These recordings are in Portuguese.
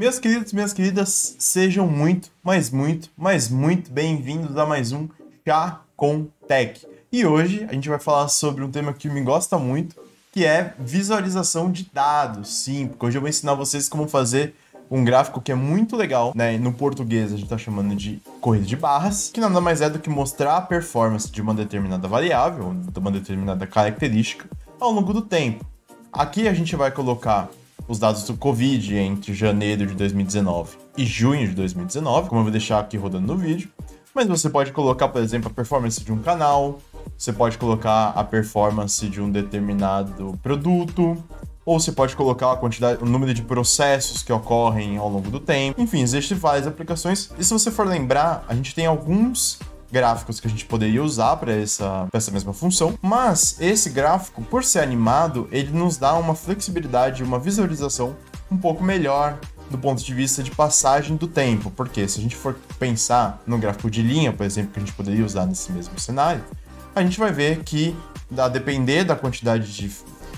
Meus queridos, minhas queridas, sejam muito bem-vindos a mais um Chá com Tech. E hoje a gente vai falar sobre um tema que me gosta muito, que é visualização de dados. Sim, porque hoje eu vou ensinar vocês como fazer um gráfico que é muito legal, né? No português a gente tá chamando de corrida de barras, que nada mais é do que mostrar a performance de uma determinada variável, de uma determinada característica, ao longo do tempo. Aqui a gente vai colocar os dados do Covid entre janeiro de 2019 e junho de 2019, como eu vou deixar aqui rodando no vídeo. Mas você pode colocar, por exemplo, a performance de um canal, você pode colocar a performance de um determinado produto, ou você pode colocar a quantidade, o número de processos que ocorrem ao longo do tempo. Enfim, existem várias aplicações. E se você for lembrar, a gente tem alguns gráficos que a gente poderia usar para essa mesma função, mas esse gráfico, por ser animado, ele nos dá uma flexibilidade, uma visualização um pouco melhor do ponto de vista de passagem do tempo, porque se a gente for pensar no gráfico de linha, por exemplo, que a gente poderia usar nesse mesmo cenário, a gente vai ver que, a depender da quantidade de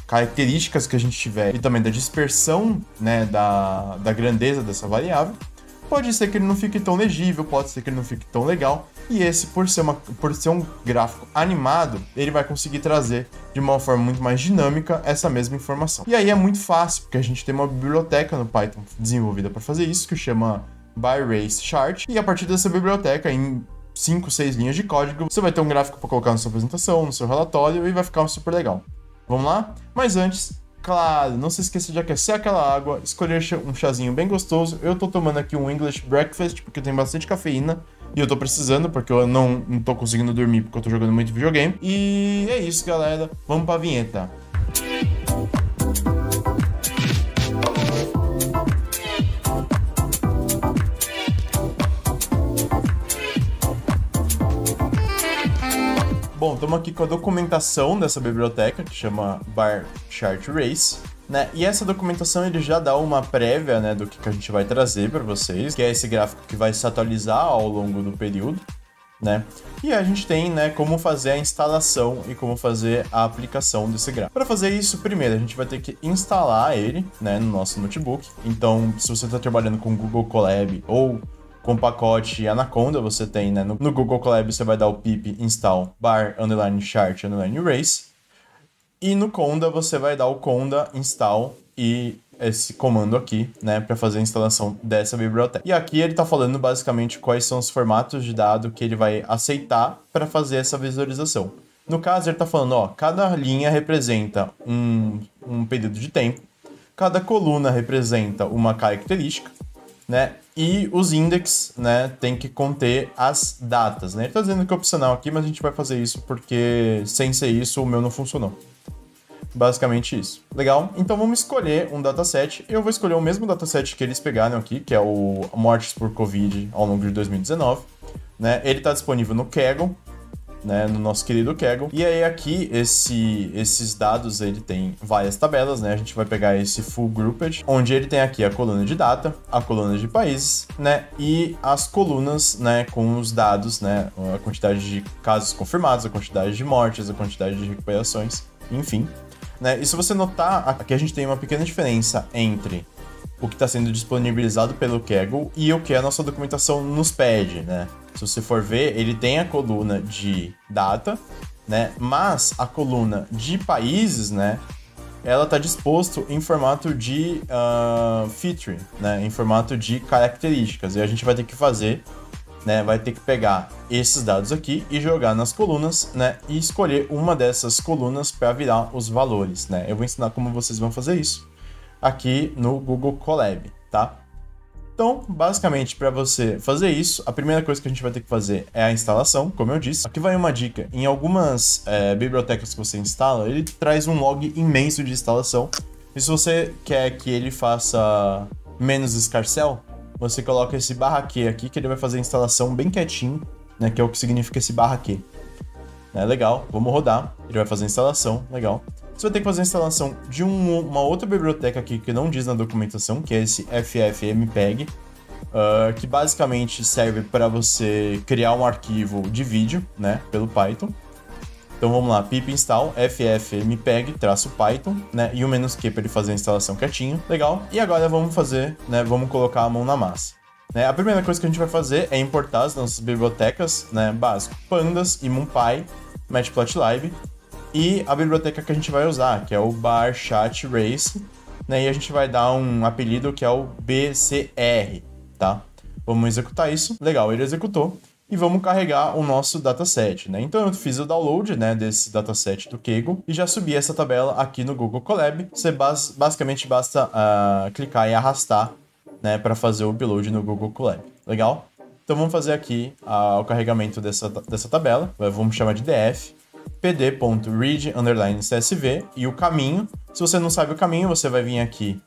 características que a gente tiver e também da dispersão, né, da grandeza dessa variável, pode ser que ele não fique tão legível, pode ser que ele não fique tão legal, e esse, por ser um gráfico animado, ele vai conseguir trazer de uma forma muito mais dinâmica essa mesma informação. E aí é muito fácil, porque a gente tem uma biblioteca no Python desenvolvida para fazer isso, que chama ByRaceChart, e a partir dessa biblioteca, em 5, 6 linhas de código, você vai ter um gráfico para colocar na sua apresentação, no seu relatório, e vai ficar super legal. Vamos lá? Mas antes, claro, não se esqueça de aquecer aquela água, escolher um chazinho bem gostoso. Eu tô tomando aqui um English Breakfast, porque tem bastante cafeína. E eu tô precisando, porque eu não tô conseguindo dormir, porque eu tô jogando muito videogame. E é isso, galera. Vamos pra vinheta. Bom, estamos aqui com a documentação dessa biblioteca, que chama Bar Chart Race, né? E essa documentação ele já dá uma prévia, né, do que a gente vai trazer para vocês, que é esse gráfico que vai se atualizar ao longo do período, né? E a gente tem, né, como fazer a instalação e como fazer a aplicação desse gráfico. Para fazer isso, primeiro a gente vai ter que instalar ele, né, no nosso notebook. Então, se você está trabalhando com Google Colab ou com o pacote Anaconda, você tem, né, no Google Colab você vai dar o pip install bar_chart_race, e no Conda você vai dar o Conda install e esse comando aqui, né, para fazer a instalação dessa biblioteca. E aqui ele está falando basicamente quais são os formatos de dado que ele vai aceitar para fazer essa visualização. No caso, ele está falando, ó, cada linha representa um período de tempo, cada coluna representa uma característica, né? E os index, né, tem que conter as datas, né? Ele tá dizendo que é opcional aqui, mas a gente vai fazer isso porque sem ser isso o meu não funcionou. Basicamente isso. Legal? Então vamos escolher um dataset. Eu vou escolher o mesmo dataset que eles pegaram aqui, que é o mortes por Covid ao longo de 2019, né? Ele tá disponível no Kaggle, né, no nosso querido Kaggle. E aí aqui, esses dados, ele tem várias tabelas, né? A gente vai pegar esse full grouped, onde ele tem aqui a coluna de data, a coluna de países, né? E as colunas, né, com os dados, né? A quantidade de casos confirmados, a quantidade de mortes, a quantidade de recuperações, enfim. Né? E se você notar, aqui a gente tem uma pequena diferença entre o que está sendo disponibilizado pelo Kaggle e o que a nossa documentação nos pede, né? Se você for ver, ele tem a coluna de data, né? Mas a coluna de países, né, ela está disposto em formato de feature, né? Em formato de características. E a gente vai ter que fazer, né? Vai ter que pegar esses dados aqui e jogar nas colunas, né? E escolher uma dessas colunas para virar os valores, né? Eu vou ensinar como vocês vão fazer isso aqui no Google Colab, tá? Então, basicamente, para você fazer isso, a primeira coisa que a gente vai ter que fazer é a instalação, como eu disse. Aqui vai uma dica. Em algumas bibliotecas que você instala, ele traz um log imenso de instalação. E se você quer que ele faça menos escarcel, você coloca esse /q aqui, que ele vai fazer a instalação bem quietinho, né? Que é o que significa esse /q. É legal, vamos rodar. Ele vai fazer a instalação, legal. Você vai ter que fazer a instalação de uma outra biblioteca aqui que não diz na documentação, que é esse ffmpeg, que basicamente serve para você criar um arquivo de vídeo, né, pelo Python. Então vamos lá, pip install ffmpeg-python, né, e o "-q" para ele fazer a instalação quietinho, legal. E agora vamos fazer, né, vamos colocar a mão na massa. Né, a primeira coisa que a gente vai fazer é importar as nossas bibliotecas, né, básico, pandas e mumpy, matplotlib, e a biblioteca que a gente vai usar, que é o barchatrace, né, e a gente vai dar um apelido que é o BCR, tá? Vamos executar isso, legal, ele executou, e vamos carregar o nosso dataset, né? Então eu fiz o download, né, desse dataset do Kaggle e já subi essa tabela aqui no Google Colab. Você basicamente basta clicar e arrastar, né, para fazer o upload no Google Colab. Legal? Então vamos fazer aqui o carregamento dessa tabela. Vamos chamar de df pd.read_csv e o caminho. Se você não sabe o caminho, você vai vir aqui,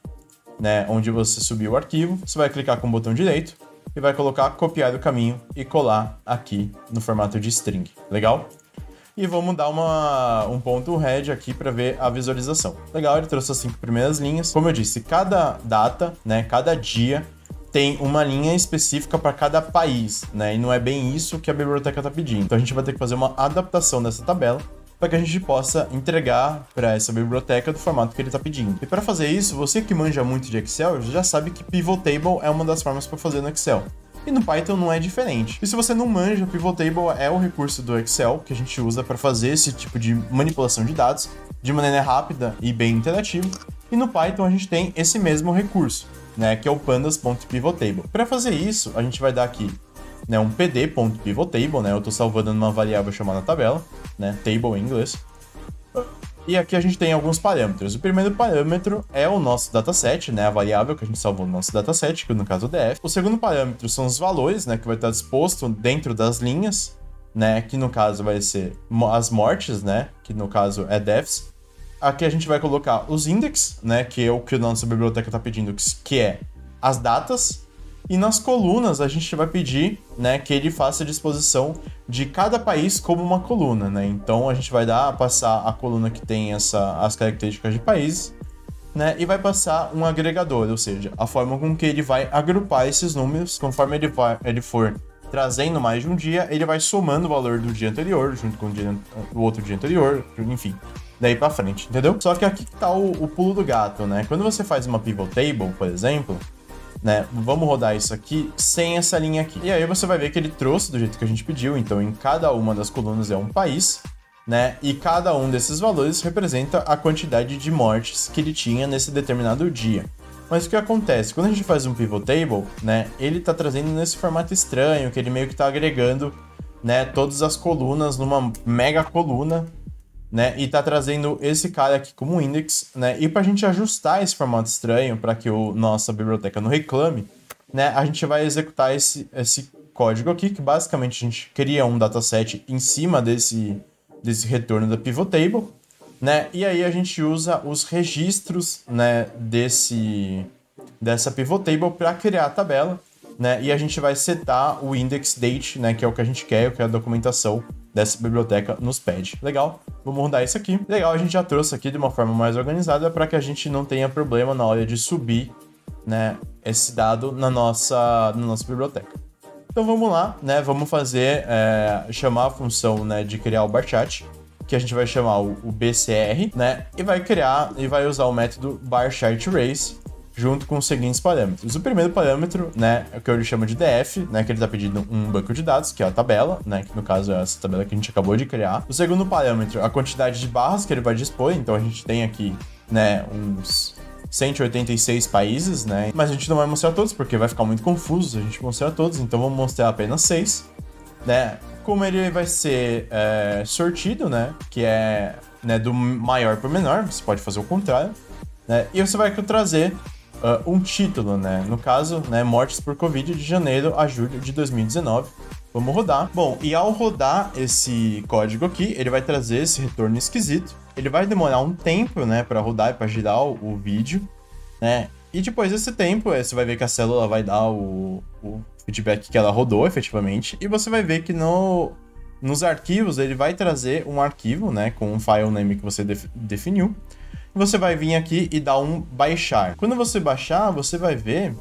né, onde você subiu o arquivo. Você vai clicar com o botão direito e vai colocar copiar o caminho e colar aqui no formato de string. Legal? E vamos dar um ponto head aqui para ver a visualização. Legal, ele trouxe as 5 primeiras linhas. Como eu disse, cada data, né, cada dia tem uma linha específica para cada país, né? E não é bem isso que a biblioteca está pedindo. Então a gente vai ter que fazer uma adaptação dessa tabela para que a gente possa entregar para essa biblioteca do formato que ele está pedindo. E para fazer isso, você que manja muito de Excel já sabe que pivot table é uma das formas para fazer no Excel. E no Python não é diferente. E se você não manja, pivot table é o recurso do Excel que a gente usa para fazer esse tipo de manipulação de dados de maneira rápida e bem interativa. E no Python a gente tem esse mesmo recurso, né, que é o pandas.pivottable. Para fazer isso, a gente vai dar aqui, né, um pd.pivottable, né, eu estou salvando numa variável chamada tabela, né, table em inglês. E aqui a gente tem alguns parâmetros. O primeiro parâmetro é o nosso dataset, né, a variável que a gente salvou no nosso dataset, que no caso é o df. O segundo parâmetro são os valores, né, que vai estar disposto dentro das linhas, né, que no caso vai ser as mortes, né, que no caso é defs. Aqui a gente vai colocar os index, né, que é o que a nossa biblioteca está pedindo, que é as datas. E nas colunas a gente vai pedir, né, que ele faça a disposição de cada país como uma coluna, né? Então a gente vai passar a coluna que tem as características de países, né, e vai passar um agregador, ou seja, a forma com que ele vai agrupar esses números. Conforme ele for trazendo mais de um dia, ele vai somando o valor do dia anterior junto com o outro dia anterior, enfim, daí pra frente, entendeu? Só que aqui que tá o pulo do gato, né? Quando você faz uma pivot table, por exemplo, né, vamos rodar isso aqui sem essa linha aqui. E aí você vai ver que ele trouxe do jeito que a gente pediu. Então, em cada uma das colunas é um país, né? E cada um desses valores representa a quantidade de mortes que ele tinha nesse determinado dia. Mas o que acontece? Quando a gente faz um pivot table, né, ele tá trazendo nesse formato estranho, que ele meio que tá agregando, né, todas as colunas numa mega coluna, né, e tá trazendo esse cara aqui como index, né, e pra gente ajustar esse formato estranho para que nossa biblioteca não reclame, né, a gente vai executar esse código aqui, que basicamente a gente cria um dataset em cima desse retorno da pivot table, né, e aí a gente usa os registros, né, dessa pivot table para criar a tabela, né, e a gente vai setar o index date, né, que é o que a gente quer, que é a documentação dessa biblioteca nos pede. Legal? Vamos rodar isso aqui. Legal, a gente já trouxe aqui de uma forma mais organizada para que a gente não tenha problema na hora de subir, né, esse dado na nossa biblioteca. Então vamos lá, né, vamos fazer, chamar a função, né, de criar o barchat, que a gente vai chamar o BCR, né, e vai usar o método barchatrace junto com os seguintes parâmetros. O primeiro parâmetro, né, é o que ele chama de df, né, que ele está pedindo um banco de dados, que é a tabela, né, que no caso é essa tabela que a gente acabou de criar. O segundo parâmetro, a quantidade de barras que ele vai dispor, então a gente tem aqui, né, uns 186 países, né, mas a gente não vai mostrar todos porque vai ficar muito confuso se a gente mostrar todos, então vamos mostrar apenas 6, né. Como ele vai ser sortido, né, que é, né, do maior para o menor, você pode fazer o contrário, né, e você vai trazer um título, né? No caso, né, mortes por Covid de janeiro a julho de 2019. Vamos rodar. Bom, e ao rodar esse código aqui, ele vai trazer esse retorno esquisito. Ele vai demorar um tempo, né, para rodar e para girar o vídeo, né? E depois desse tempo, você vai ver que a célula vai dar o feedback que ela rodou efetivamente. E você vai ver que nos arquivos ele vai trazer um arquivo, né, com um file name que você definiu. Você vai vir aqui e dar um baixar. Quando você baixar, você vai ver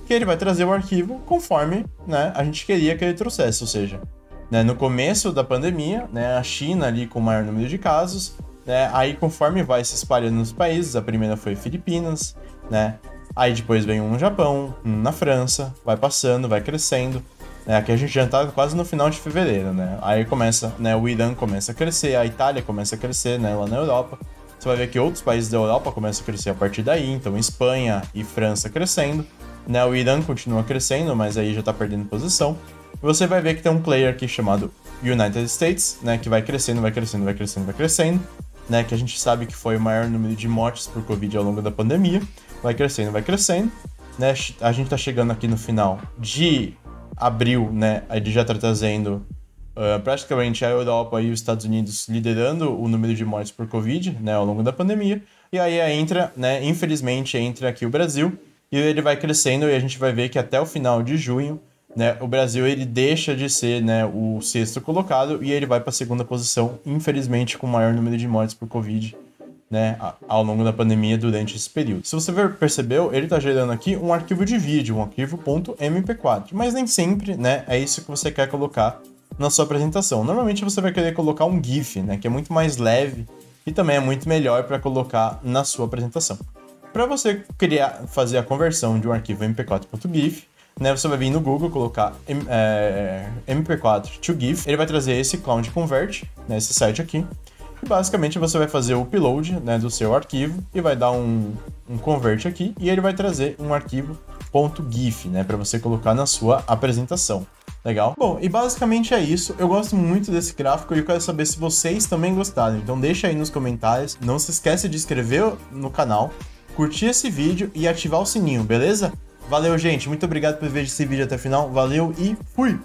que ele vai trazer o arquivo conforme, né, a gente queria que ele trouxesse, ou seja, né, no começo da pandemia, né, a China ali com o maior número de casos, né, aí conforme vai se espalhando nos países, a primeira foi Filipinas, né, aí depois vem um no Japão, um na França, vai passando, vai crescendo, né, aqui a gente já tá quase no final de fevereiro, né, aí começa, né, o Irã começa a crescer, a Itália começa a crescer, né, lá na Europa, você vai ver que outros países da Europa começam a crescer a partir daí, então Espanha e França crescendo, né, o Irã continua crescendo, mas aí já tá perdendo posição. E você vai ver que tem um player aqui chamado United States, né, que vai crescendo, vai crescendo, vai crescendo, vai crescendo, né, que a gente sabe que foi o maior número de mortes por Covid ao longo da pandemia, vai crescendo, né, a gente tá chegando aqui no final de abril, né, ele já tá trazendo praticamente a Europa e os Estados Unidos liderando o número de mortes por Covid, né, ao longo da pandemia, e aí entra, né, infelizmente entra aqui o Brasil, e ele vai crescendo e a gente vai ver que até o final de junho, né, o Brasil ele deixa de ser, né, o sexto colocado e ele vai para a segunda posição, infelizmente com o maior número de mortes por Covid, né, ao longo da pandemia durante esse período. Se você percebeu, ele está gerando aqui um arquivo de vídeo, um arquivo .mp4, mas nem sempre, né, é isso que você quer colocar na sua apresentação. Normalmente você vai querer colocar um GIF, né, que é muito mais leve e também é muito melhor para colocar na sua apresentação. Para você fazer a conversão de um arquivo mp4.gif, né, você vai vir no Google, colocar mp4 to GIF, ele vai trazer esse Cloud Convert, né, esse site aqui, e basicamente você vai fazer o upload, né, do seu arquivo e vai dar um convert aqui, e ele vai trazer um arquivo .gif, né, para você colocar na sua apresentação. Legal? Bom, e basicamente é isso. Eu gosto muito desse gráfico e eu quero saber se vocês também gostaram. Então deixa aí nos comentários. Não se esqueça de inscrever no canal, curtir esse vídeo e ativar o sininho, beleza? Valeu, gente. Muito obrigado por ver esse vídeo até o final. Valeu e fui!